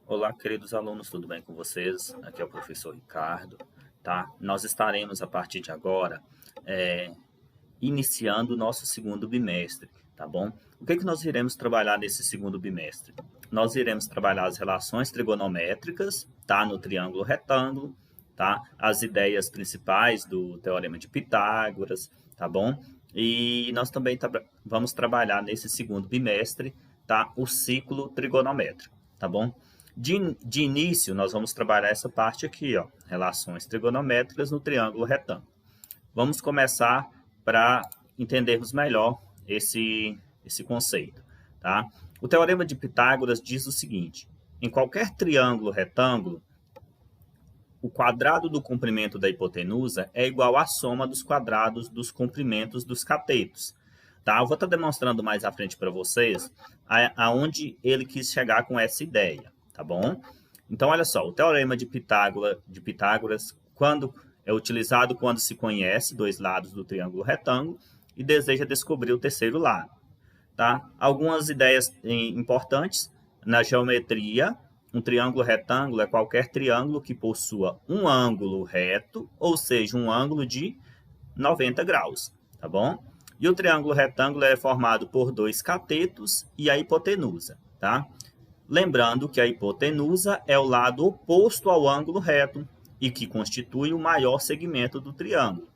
Olá, queridos alunos, tudo bem com vocês? Aqui é o professor Ricardo, tá? Nós estaremos, a partir de agora, iniciando o nosso segundo bimestre, tá bom? O que nós iremos trabalhar nesse segundo bimestre? Nós iremos trabalhar as relações trigonométricas, tá? No triângulo retângulo, tá? As ideias principais do Teorema de Pitágoras, tá bom? E nós também vamos trabalhar nesse segundo bimestre, tá? O ciclo trigonométrico, tá bom? De início, nós vamos trabalhar essa parte aqui, ó, relações trigonométricas no triângulo retângulo. Vamos começar para entendermos melhor esse conceito, tá? O Teorema de Pitágoras diz o seguinte: em qualquer triângulo retângulo, o quadrado do comprimento da hipotenusa é igual à soma dos quadrados dos comprimentos dos catetos. Tá? Eu vou estar demonstrando mais à frente para vocês aonde ele quis chegar com essa ideia, tá bom? Então, olha só, o Teorema de Pitágoras, quando é utilizado quando se conhece dois lados do triângulo retângulo e deseja descobrir o terceiro lado. Tá? Algumas ideias importantes na geometria. Um triângulo retângulo é qualquer triângulo que possua um ângulo reto, ou seja, um ângulo de 90 graus, tá bom? E o triângulo retângulo é formado por dois catetos e a hipotenusa, tá? Lembrando que a hipotenusa é o lado oposto ao ângulo reto e que constitui o maior segmento do triângulo.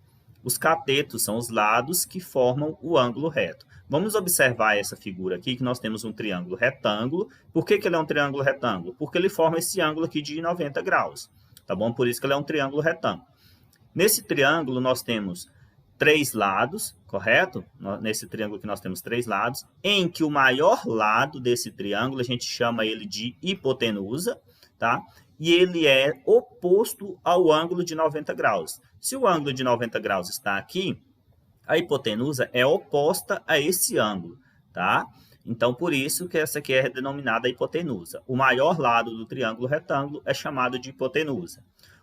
Os catetos são os lados que formam o ângulo reto. Vamos observar essa figura aqui, que nós temos um triângulo retângulo. Por que ele é um triângulo retângulo? Porque ele forma esse ângulo aqui de 90 graus, tá bom? Por isso que ele é um triângulo retângulo. Nesse triângulo, nós temos três lados, correto? Nesse triângulo aqui nós temos três lados, em que o maior lado desse triângulo, a gente chama ele de hipotenusa, tá? E ele é oposto ao ângulo de 90 graus. Se o ângulo de 90 graus está aqui, a hipotenusa é oposta a esse ângulo, tá? Então, por isso que essa aqui é denominada hipotenusa. O maior lado do triângulo retângulo é chamado de hipotenusa.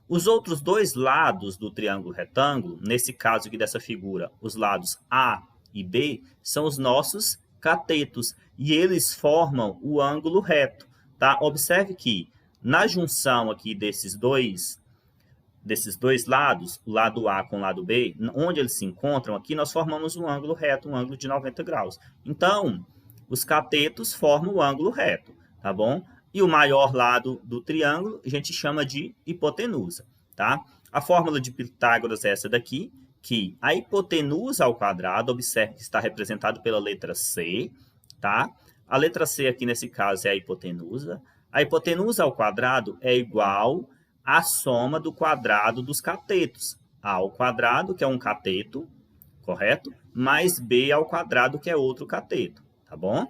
Os outros dois lados do triângulo retângulo, nesse caso aqui dessa figura, os lados A e B, são os nossos catetos, e eles formam o ângulo reto, tá? Observe que na junção aqui desses dois lados, o lado A com o lado B, onde eles se encontram aqui, nós formamos um ângulo reto, um ângulo de 90 graus. Então, os catetos formam o ângulo reto, tá bom? E o maior lado do triângulo a gente chama de hipotenusa, tá? A fórmula de Pitágoras é essa daqui, que a hipotenusa ao quadrado, observe que está representado pela letra C, tá? A letra C aqui nesse caso é a hipotenusa. A hipotenusa ao quadrado é igual à soma do quadrado dos catetos. A ao quadrado, que é um cateto, correto? Mais B ao quadrado, que é outro cateto, tá bom?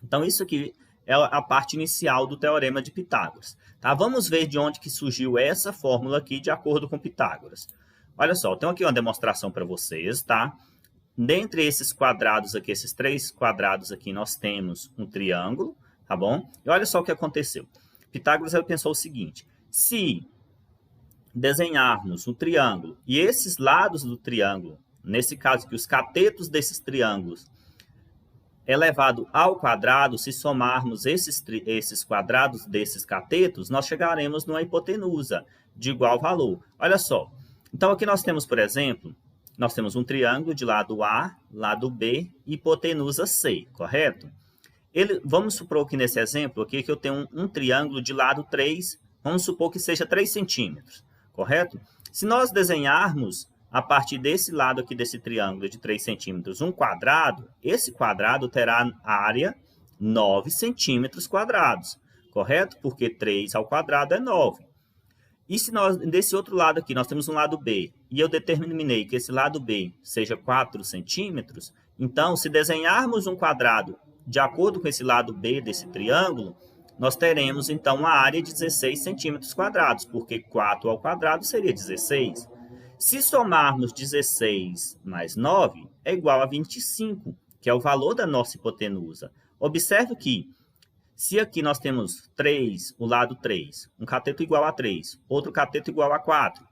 Então, isso aqui é a parte inicial do Teorema de Pitágoras. Tá? Vamos ver de onde que surgiu essa fórmula aqui, de acordo com Pitágoras. Olha só, tenho aqui uma demonstração para vocês, tá? Dentre esses quadrados aqui, esses três quadrados aqui, nós temos um triângulo, tá bom? E olha só o que aconteceu. Pitágoras pensou o seguinte: se desenharmos um triângulo e esses lados do triângulo, nesse caso aqui, os catetos desses triângulos, elevado ao quadrado, se somarmos esses quadrados desses catetos, nós chegaremos numa hipotenusa de igual valor. Olha só. Então, aqui nós temos, por exemplo, nós temos um triângulo de lado A, lado B, hipotenusa C, correto? Vamos supor que nesse exemplo aqui que eu tenho um triângulo de lado 3, vamos supor que seja 3 centímetros, correto? Se nós desenharmos a partir desse lado aqui desse triângulo de 3 centímetros, um quadrado, esse quadrado terá área 9 centímetros quadrados, correto? Porque 3 ao quadrado é 9. E se nós, desse outro lado aqui, nós temos um lado B, e eu determinei que esse lado B seja 4 centímetros, então, se desenharmos um quadrado de acordo com esse lado B desse triângulo, nós teremos, então, uma área de 16 centímetros quadrados, porque 4 ao quadrado seria 16. Se somarmos 16 mais 9, é igual a 25, que é o valor da nossa hipotenusa. Observe que, se aqui nós temos 3, o lado 3, um cateto igual a 3, outro cateto igual a 4.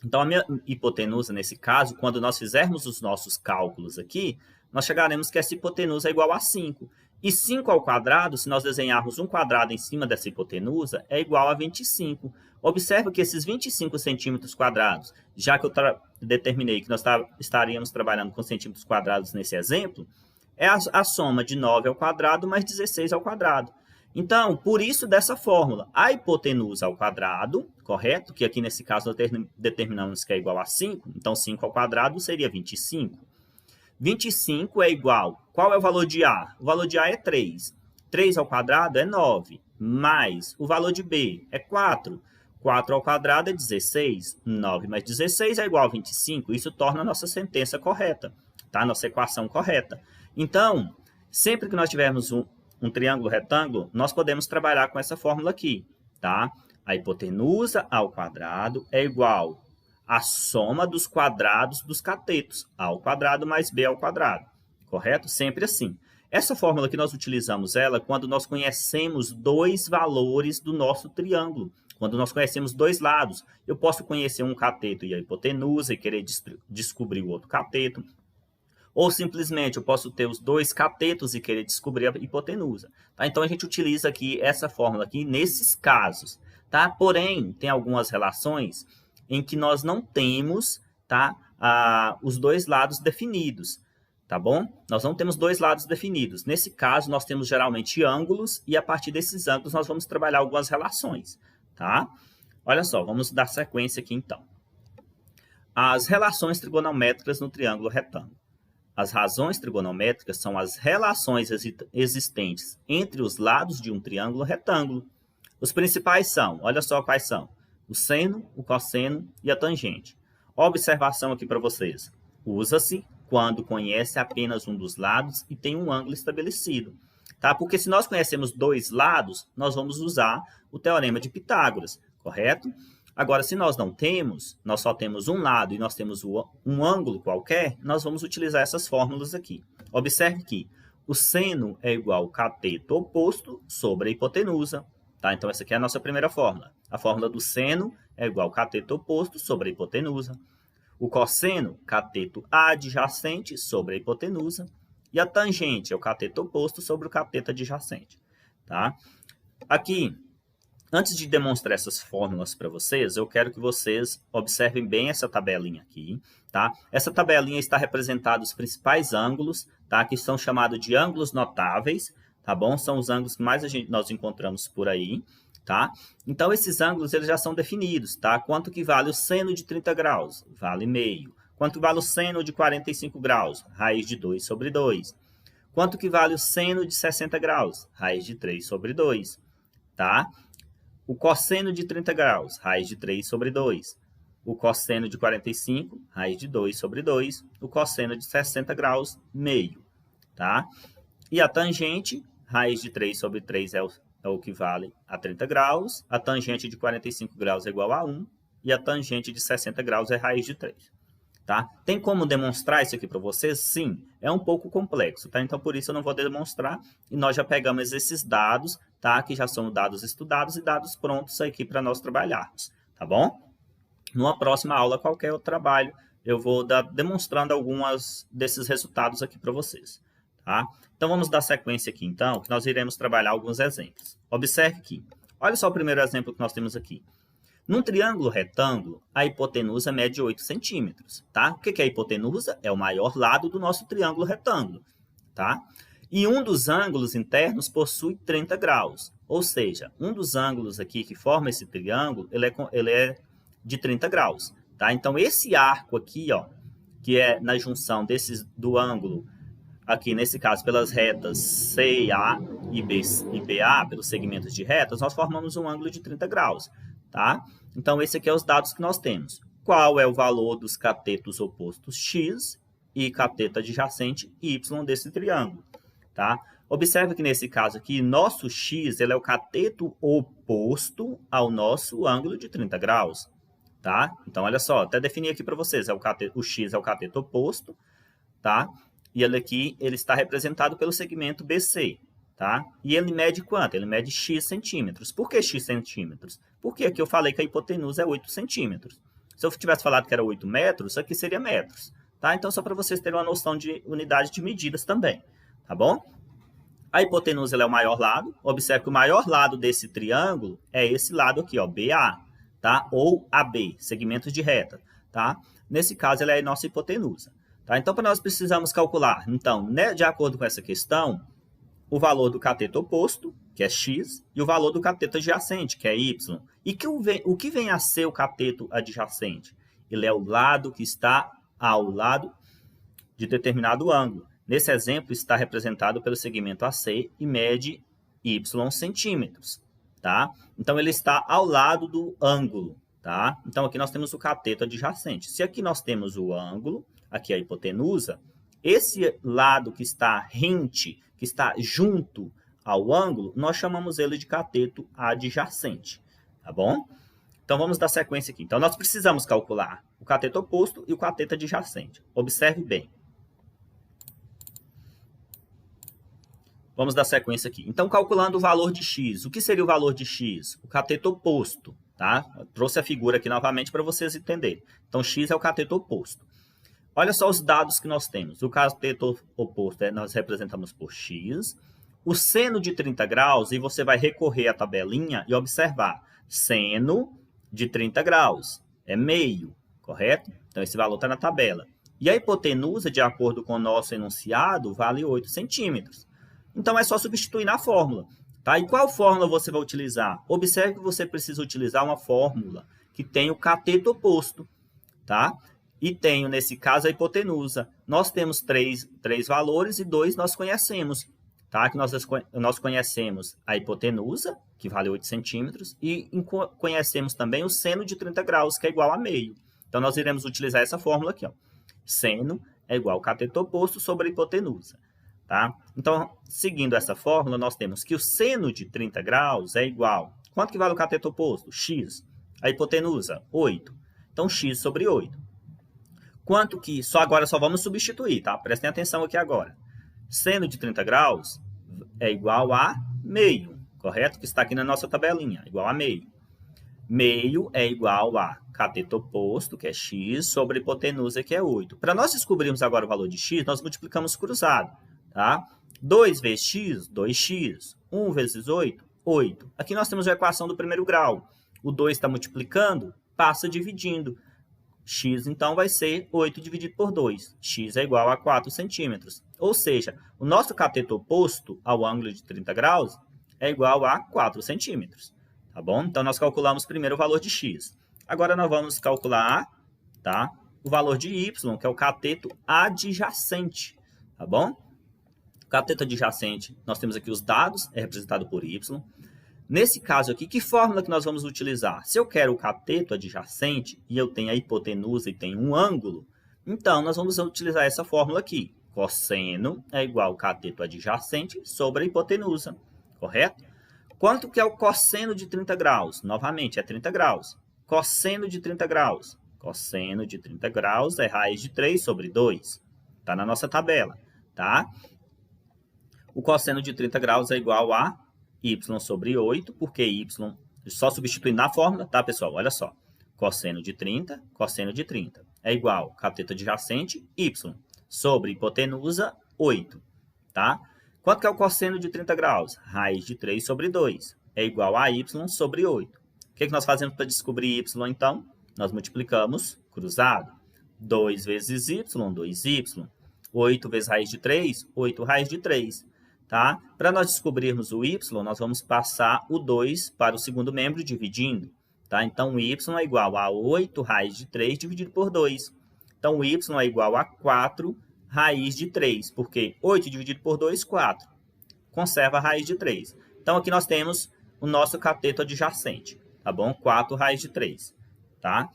Então, a minha hipotenusa, nesse caso, quando nós fizermos os nossos cálculos aqui, nós chegaremos que essa hipotenusa é igual a 5. E 5 ao quadrado, se nós desenharmos um quadrado em cima dessa hipotenusa, é igual a 25. Observe que esses 25 centímetros quadrados, já que eu determinei que nós estaríamos trabalhando com centímetros quadrados nesse exemplo, é a soma de 9 ao quadrado mais 16 ao quadrado. Então, por isso dessa fórmula, a hipotenusa ao quadrado, correto? Que aqui nesse caso nós determinamos que é igual a 5, então 5 ao quadrado seria 25. 25 é igual, qual é o valor de A? O valor de A é 3. 3 ao quadrado é 9, mais o valor de B é 4. 4 ao quadrado é 16. 9 mais 16 é igual a 25. Isso torna a nossa sentença correta, tá? Nossa equação correta. Então, sempre que nós tivermos um triângulo retângulo, nós podemos trabalhar com essa fórmula aqui, tá? A hipotenusa ao quadrado é igual à soma dos quadrados dos catetos, A ao quadrado mais B ao quadrado, correto? Sempre assim. Essa fórmula que nós utilizamos ela quando nós conhecemos dois valores do nosso triângulo, quando nós conhecemos dois lados. Eu posso conhecer um cateto e a hipotenusa e querer descobrir o outro cateto. Ou simplesmente eu posso ter os dois catetos e querer descobrir a hipotenusa. Tá? Então, a gente utiliza aqui essa fórmula aqui nesses casos. Tá? Porém, tem algumas relações em que nós não temos, tá, os dois lados definidos. Tá bom? Nós não temos dois lados definidos. Nesse caso, nós temos geralmente ângulos e a partir desses ângulos nós vamos trabalhar algumas relações. Tá? Olha só, vamos dar sequência aqui então. As relações trigonométricas no triângulo retângulo. As razões trigonométricas são as relações existentes entre os lados de um triângulo retângulo. Os principais são, olha só quais são, o seno, o cosseno e a tangente. Observação aqui para vocês. Usa-se quando conhece apenas um dos lados e tem um ângulo estabelecido. Tá? Porque se nós conhecemos dois lados, nós vamos usar o teorema de Pitágoras, correto? Agora, se nós não temos, nós só temos um lado e nós temos um ângulo qualquer, nós vamos utilizar essas fórmulas aqui. Observe que o seno é igual ao cateto oposto sobre a hipotenusa. Tá? Então, essa aqui é a nossa primeira fórmula. A fórmula do seno é igual ao cateto oposto sobre a hipotenusa. O cosseno, cateto adjacente sobre a hipotenusa. E a tangente é o cateto oposto sobre o cateto adjacente. Tá? Aqui, antes de demonstrar essas fórmulas para vocês, eu quero que vocês observem bem essa tabelinha aqui. Tá? Essa tabelinha está representada os principais ângulos, tá? Que são chamados de ângulos notáveis. Tá bom? São os ângulos que mais nós encontramos por aí, tá? Então, esses ângulos eles já são definidos, tá? Quanto que vale o seno de 30 graus? Vale meio. Quanto vale o seno de 45 graus? Raiz de 2 sobre 2. Quanto que vale o seno de 60 graus? Raiz de 3 sobre 2, tá? O cosseno de 30 graus? Raiz de 3 sobre 2. O cosseno de 45, raiz de 2 sobre 2. O cosseno de 60 graus, meio, tá? E a tangente, raiz de 3 sobre 3 é o que vale a 30 graus. A tangente de 45 graus é igual a 1. E a tangente de 60 graus é raiz de 3. Tá? Tem como demonstrar isso aqui para vocês? Sim, é um pouco complexo. Tá? Então, por isso eu não vou demonstrar. E nós já pegamos esses dados, tá? Que já são dados estudados e dados prontos aqui para nós trabalharmos. Tá bom? Numa próxima aula, qualquer outro trabalho, eu vou demonstrando alguns desses resultados aqui para vocês. Tá? Então, vamos dar sequência aqui, então, que nós iremos trabalhar alguns exemplos. Observe aqui. Olha só o primeiro exemplo que nós temos aqui. Num triângulo retângulo, a hipotenusa mede 8 centímetros. Tá? O que é a hipotenusa? É o maior lado do nosso triângulo retângulo. Tá? E um dos ângulos internos possui 30 graus. Ou seja, um dos ângulos aqui que forma esse triângulo, ele é de 30 graus. Tá? Então, esse arco aqui, ó, que é na junção do ângulo aqui, nesse caso, pelas retas CA e BA, pelos segmentos de retas, nós formamos um ângulo de 30 graus, tá? Então, esse aqui é os dados que nós temos. Qual é o valor dos catetos opostos X e cateto adjacente Y desse triângulo, tá? Observe que, nesse caso aqui, nosso X ele é o cateto oposto ao nosso ângulo de 30 graus, tá? Então, olha só, até definir aqui para vocês, o X é o cateto oposto, tá? E ele aqui, ele está representado pelo segmento BC, tá? E ele mede quanto? Ele mede X centímetros. Por que X centímetros? Porque aqui eu falei que a hipotenusa é 8 centímetros. Se eu tivesse falado que era 8 metros, isso aqui seria metros, tá? Então, só para vocês terem uma noção de unidade de medidas também, tá bom? A hipotenusa ela é o maior lado. Observe que o maior lado desse triângulo é esse lado aqui, ó, BA, tá? Ou AB, segmentos de reta, tá? Nesse caso, ela é a nossa hipotenusa. Tá? Então, para nós precisamos calcular, então, né, de acordo com essa questão, o valor do cateto oposto, que é x, e o valor do cateto adjacente, que é y. E o que vem a ser o cateto adjacente? Ele é o lado que está ao lado de determinado ângulo. Nesse exemplo, está representado pelo segmento AC e mede y centímetros. Tá? Então, ele está ao lado do ângulo. Tá? Então, aqui nós temos o cateto adjacente. Se aqui nós temos o ângulo, aqui a hipotenusa, esse lado que está rente, que está junto ao ângulo, nós chamamos ele de cateto adjacente. Tá bom? Então, vamos dar sequência aqui. Então, nós precisamos calcular o cateto oposto e o cateto adjacente. Observe bem. Vamos dar sequência aqui. Então, calculando o valor de x. O que seria o valor de x? O cateto oposto. Tá? Eu trouxe a figura aqui novamente para vocês entenderem. Então, x é o cateto oposto. Olha só os dados que nós temos. O cateto oposto nós representamos por x. O seno de 30 graus, e você vai recorrer à tabelinha e observar. Seno de 30 graus é meio, correto? Então, esse valor está na tabela. E a hipotenusa, de acordo com o nosso enunciado, vale 8 centímetros. Então, é só substituir na fórmula. Tá? E qual fórmula você vai utilizar? Observe que você precisa utilizar uma fórmula que tem o cateto oposto. Tá? E tenho, nesse caso, a hipotenusa. Nós temos três valores e 2 nós conhecemos. Tá? Que nós conhecemos a hipotenusa, que vale 8 centímetros, e conhecemos também o seno de 30 graus, que é igual a meio. Então, nós iremos utilizar essa fórmula aqui. Ó. Seno é igual ao cateto oposto sobre a hipotenusa. Tá? Então, seguindo essa fórmula, nós temos que o seno de 30 graus é igual. Quanto que vale o cateto oposto? X. A hipotenusa, 8. Então, x sobre 8. Quanto que... Agora só vamos substituir, tá? Prestem atenção aqui agora. Seno de 30 graus é igual a meio, correto? Que está aqui na nossa tabelinha, igual a meio. Meio é igual a cateto oposto, que é x, sobre a hipotenusa, que é 8. Para nós descobrirmos agora o valor de x, nós multiplicamos cruzado. Tá? 2 vezes x, 2x. 1 vezes 8, 8. Aqui nós temos a equação do primeiro grau. O 2 está multiplicando, passa dividindo. X, então, vai ser 8 dividido por 2. X é igual a 4 centímetros. Ou seja, o nosso cateto oposto ao ângulo de 30 graus é igual a 4 centímetros. Tá bom? Então, nós calculamos primeiro o valor de x. Agora, nós vamos calcular tá, o valor de y, que é o cateto adjacente. Tá bom? Cateto adjacente, nós temos aqui os dados, é representado por y. Nesse caso aqui, que fórmula que nós vamos utilizar? Se eu quero o cateto adjacente e eu tenho a hipotenusa e tenho um ângulo, então nós vamos utilizar essa fórmula aqui. Cosseno é igual ao cateto adjacente sobre a hipotenusa, correto? Quanto que é o cosseno de 30 graus? Novamente, é 30 graus. Cosseno de 30 graus. Cosseno de 30 graus é raiz de 3 sobre 2. Está na nossa tabela, tá? O cosseno de 30 graus é igual a y sobre 8, porque y, só substituindo na fórmula, tá, pessoal? Olha só. Cosseno de 30 é igual cateto adjacente, y, sobre hipotenusa, 8, tá? Quanto que é o cosseno de 30 graus? Raiz de 3 sobre 2 é igual a y sobre 8. O que nós fazemos para descobrir y, então? Nós multiplicamos cruzado. 2 vezes y, 2y. 8 vezes raiz de 3, 8 raiz de 3. Tá? Para nós descobrirmos o y, nós vamos passar o 2 para o segundo membro dividindo. Tá? Então, o y é igual a 8 raiz de 3 dividido por 2. Então, o y é igual a 4 raiz de 3, porque 8 dividido por 2, 4. Conserva a raiz de 3. Então, aqui nós temos o nosso cateto adjacente. Tá bom? 4 raiz de 3. Tá?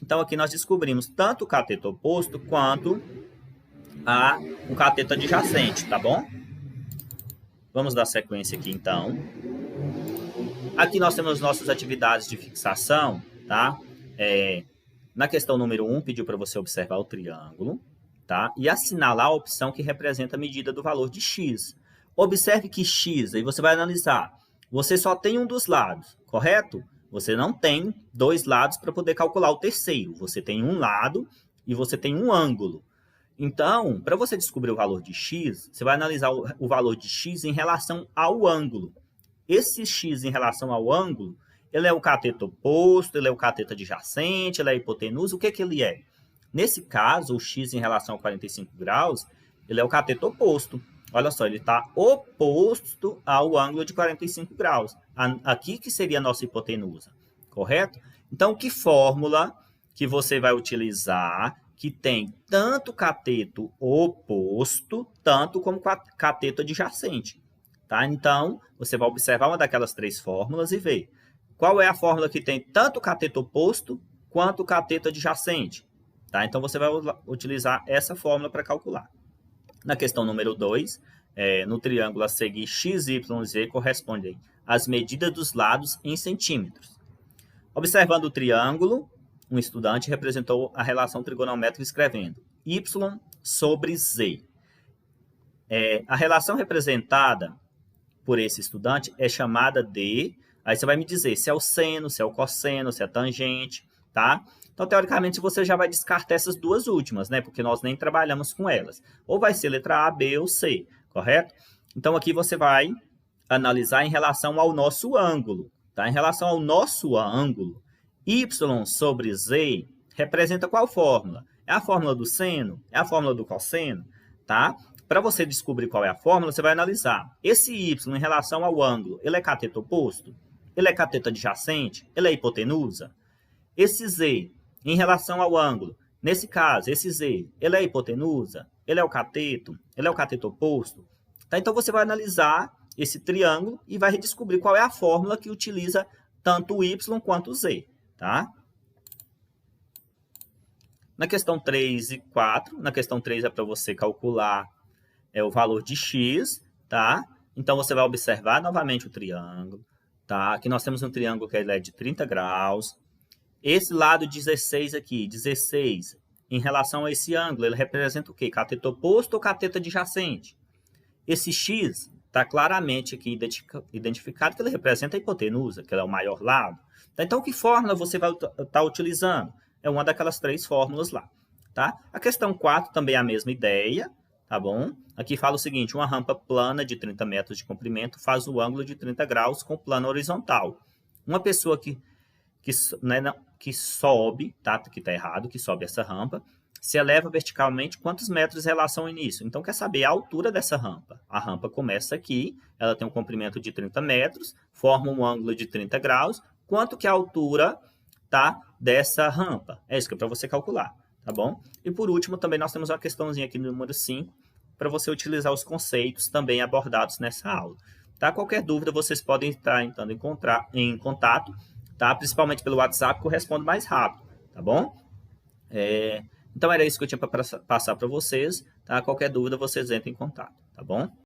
Então, aqui nós descobrimos tanto o cateto oposto quanto o cateto adjacente. Tá bom? Vamos dar sequência aqui, então. Aqui nós temos nossas atividades de fixação, tá? Na questão número 1, pediu para você observar o triângulo, tá? E assinalar a opção que representa a medida do valor de x. Observe que x, aí você vai analisar. Você só tem um dos lados, correto? Você não tem 2 lados para poder calcular o terceiro. Você tem um lado e você tem um ângulo. Então, para você descobrir o valor de x, você vai analisar o valor de x em relação ao ângulo. Esse x em relação ao ângulo, ele é o cateto oposto, ele é o cateto adjacente, ele é a hipotenusa, o que que ele é? Nesse caso, o x em relação a 45 graus, ele é o cateto oposto. Olha só, ele está oposto ao ângulo de 45 graus. Aqui que seria a nossa hipotenusa, correto? Então, que fórmula que você vai utilizar que tem tanto cateto oposto, tanto como cateto adjacente? Tá? Então, você vai observar uma daquelas três fórmulas e ver qual é a fórmula que tem tanto o cateto oposto quanto o cateto adjacente. Tá? Então, você vai utilizar essa fórmula para calcular. Na questão número 2, no triângulo a seguir, x, y e z correspondem às medidas dos lados em centímetros. Observando o triângulo, um estudante representou a relação trigonométrica escrevendo y sobre z. A relação representada por esse estudante é chamada de... Aí você vai me dizer se é o seno, se é o cosseno, se é a tangente, tá? Então, teoricamente, você já vai descartar essas duas últimas, né? Porque nós nem trabalhamos com elas. Ou vai ser letra A, B ou C, correto? Então, aqui você vai analisar em relação ao nosso ângulo, tá? Em relação ao nosso ângulo, y sobre z representa qual fórmula? É a fórmula do seno? É a fórmula do cosseno? Tá? Para você descobrir qual é a fórmula, você vai analisar. Esse y em relação ao ângulo, ele é cateto oposto? Ele é cateto adjacente? Ele é hipotenusa? Esse z em relação ao ângulo, nesse caso, esse z, ele é hipotenusa? Ele é o cateto? Ele é o cateto oposto? Tá? Então, você vai analisar esse triângulo e vai descobrir qual é a fórmula que utiliza tanto o y quanto o z. Tá? Na questão 3 e 4, na questão 3 é para você calcular o valor de x, tá? Então, você vai observar novamente o triângulo, tá? Aqui nós temos um triângulo que ele é de 30 graus. Esse lado 16 aqui, 16, em relação a esse ângulo, ele representa o quê? Cateto oposto ou cateto adjacente? Esse x está claramente aqui identificado que ele representa a hipotenusa, que é o maior lado. Então, que fórmula você vai estar utilizando? É uma daquelas três fórmulas lá, tá? A questão 4 também é a mesma ideia, tá bom? Aqui fala o seguinte, uma rampa plana de 30 metros de comprimento faz o ângulo de 30 graus com plano horizontal. Uma pessoa que sobe, tá? Que está errado, que sobe essa rampa, se eleva verticalmente quantos metros em relação ao início? Então, quer saber a altura dessa rampa. A rampa começa aqui, ela tem um comprimento de 30 metros, forma um ângulo de 30 graus, quanto que é a altura, tá, dessa rampa? É isso que é para você calcular, tá bom? E por último, também nós temos uma questãozinha aqui no número 5, para você utilizar os conceitos também abordados nessa aula. Tá? Qualquer dúvida, vocês podem estar entrando em contato, tá? Principalmente pelo WhatsApp, que eu respondo mais rápido, tá bom? Então, era isso que eu tinha para passar para vocês, tá? Qualquer dúvida, vocês entrem em contato, tá bom?